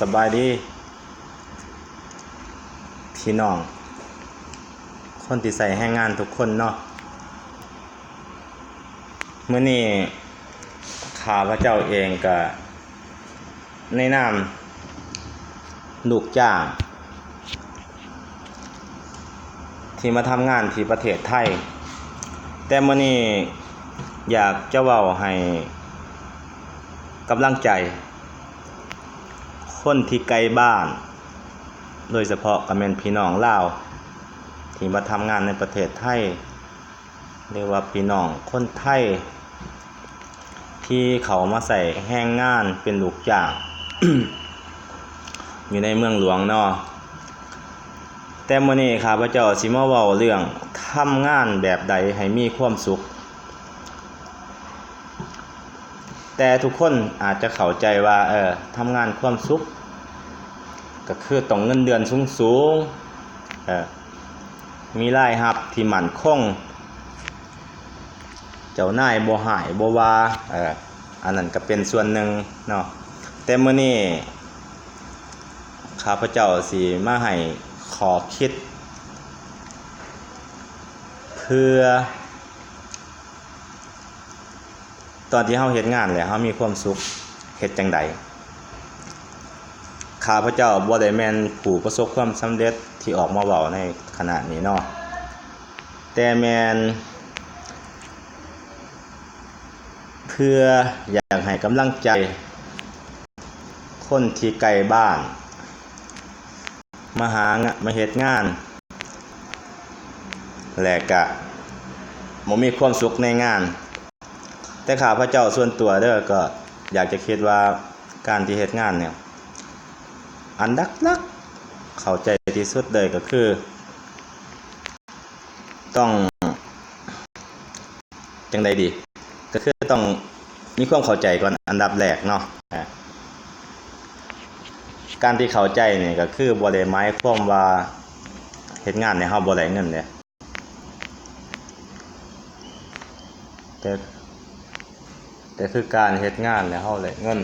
สบายดีพี่น้องคนที่ใส่แรงงานทุกคนเนาะมื้อนี้ข้าพเจ้าเองก็ในนามลูกจ้างที่มาทำงานที่ประเทศไทยแต่มื้อนี้อยากจะเว้าให้กำลังใจคนที่ไกลบ้านโดยเฉพาะก็แม่นพี่น้องลาวที่มาทำงานในประเทศไทยเรียกว่าพี่น้องคนไทยที่เขามาใส่แรงงานเป็นลูกจ้าง อยู่ในเมืองหลวงเนาะแต่มื้อนี้ข้าพเจ้าสิมาเว้าเรื่องทำงานแบบใดให้มีความสุขแต่ทุกคนอาจจะเข้าใจว่าทำงานความสุขก็คือต้องเงินเดือนสูงๆมีรายรับที่มั่นคงเจ้านายบ่หายบ่ว่าอันนั้นก็เป็นส่วนหนึ่งเนาะแต่มื้อนี้ข้าพเจ้าสิมาให้ขอคิดเพื่อตอนที่เฮาเฮ็ดงานแล้วเฮามีความสุขเฮ็ดจังไดข้าพเจ้าบ่ได้แม่นผู้ประสบความสำเร็จที่ออกมาเว้าในขณะนี้เนาะแต่แม่นเพื่ออยากให้กำลังใจคนที่ไกลบ้านมาเฮ็ดงานและก็บ่มีความสุขในงานแต่ข้าพเจ้าส่วนตัวก็อยากจะคิดว่าการที่เฮ็ดงานเนี่ยอันหลักเข้าใจที่สุดเลยก็คือต้องจังใดดีก็คือต้องมีความเข้าใจก่อนอันดับแรกเนาะการที่เข้าใจนี่ก็คือบ่ได้หมายความว่าเฮ็ดงานเนี่ยเฮาบ่ได้เงินเด้แต่คือการเฮ็ดงานแล้วเฮาได้เงิน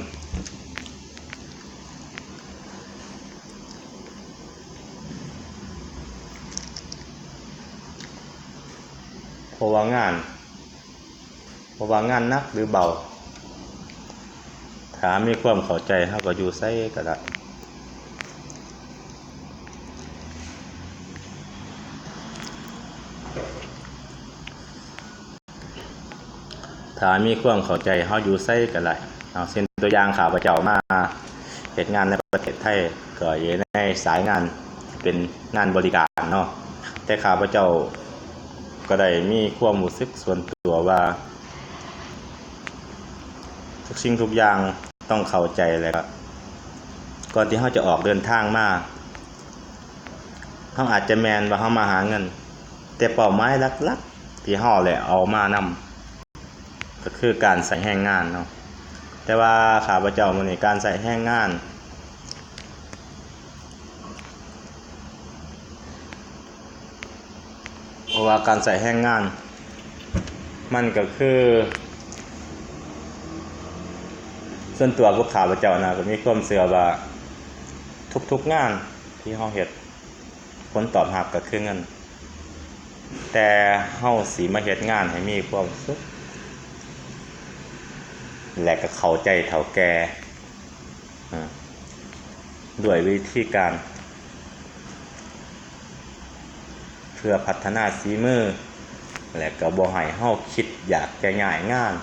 เพราะว่างานหนักหรือเบาถ้ามีความเข้าใจเฮาก็อยู่ไสก็ได้ถ้ามีความเข้าใจเฮาอยู่ไสก็ได้เอาเช่นตัวอย่างข้าพเจ้ามาเฮ็ดงานในประเทศไทยก็อยู่ในสายงานเป็นงานบริการเนาะแต่ข้าพเจ้าก็ได้มีความรู้สึกส่วนตัวว่าทุกสิ่งทุกอย่างต้องเข้าใจเลยครับก่อนที่เราจะออกเดินทางมาเราอาจจะแมนว่าเรามาหาเงินแต่เป้าหมายหลักๆที่เราแหละเอามานำก็คือการใส่แรงงานเนาะแต่ว่าข้าพเจ้ามื้อนี้การใส่แรงงานเพราะว่าการใส่แรงงานมันก็คือส่วนตัวพวกข้าพเจ้านะก็มีความเชื่อว่าทุกงานที่เฮาเฮ็ดผลตอบรับก็คือเงินแต่เฮาสิมาเฮ็ดงานให้มีความสุขและก็เข้าใจเฒ่าแก่ด้วยวิธีการเพื่อพัฒนาฝีมือและก็บ่ให้เฮาคิดอยากจะย้ายงาน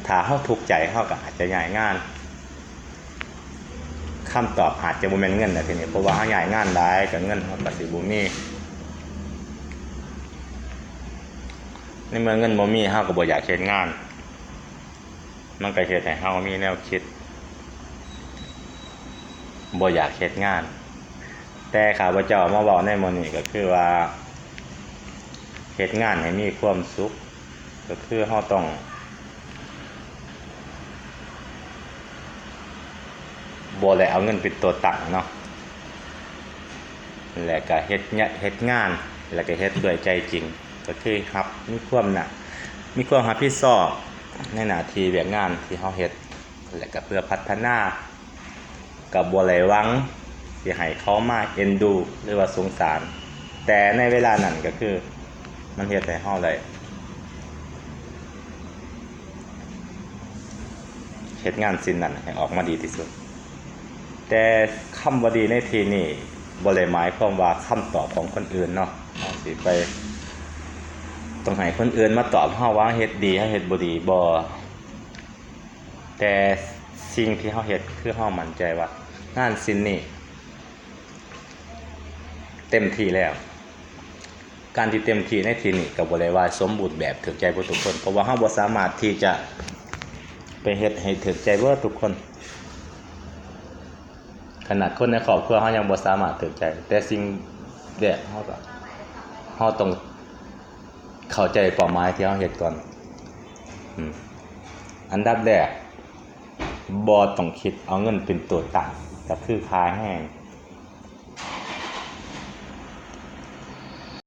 ถ้าเฮาทุกข์ใจเฮาก็อาจจะย้ายงานคำตอบอาจจะบ่แม่นเงินนะทีนี้เพราะว่าเฮาย้ายงานได้ก็เงินเฮาก็สิบ่มีในเมื่อเงินบ่มีเฮาก็บ่อยากเฮ็ดงานมันก็เฮ็ดให้เฮามีแนวคิดบ่อยากเฮ็ดงานแต่ข้าพเจ้ามาเว้าในมื้อนี้ก็คือว่าเฮ็ดงานให้มีความสุขก็คือเฮาต้องบ่ได้เอาเงินเป็นตัวตั้งเนาะแล้วก็เฮ็ดงานแล้วก็เฮ็ดด้วยใจจริงก็คือมีความรับผิดชอบในหน้าที่เวียกงานที่เฮาเฮ็ดแล้วก็เพื่อพัฒนา กับบ่ได้หวังสิให้เขามาเอ็นดูหรือว่าสงสารแต่ในเวลานั้นก็คือมันเฮ็ดให้เฮาได้เฮ็ดงานสิ่งนั้นให้ออกมาดีที่สุดแต่คำว่าดีในที่นี้บ่ได้หมายความว่าคำตอบของคนอื่นเนาะเฮาสิไปต้องให้คนอื่นมาตอบเฮาว่าเฮ็ดดีเฮาเฮ็ดบ่ดีบ่แต่สิ่งที่เฮาเฮ็ดคือเฮามั่นใจว่างานสิ่งนี้เต็มที่แล้วการที่เต็มที่ในที่นี้ก็บ่ได้ว่าสมบูรณ์แบบถูกใจบ่ทุกคนเพราะว่าเฮาบ่สามารถที่จะไปเฮ็ดให้ถูกใจเบิดทุกคนขนาดคนในครอบครัวเฮายังบ่สามารถถูกใจแต่สิ่งแรกเฮาต้องเข้าใจเป้าหมายที่เฮาเฮ็ดก่อนอันดับแรกบ่ต้องคิดเอาเงินเป็นตัวตั้งก็คือค่าแรง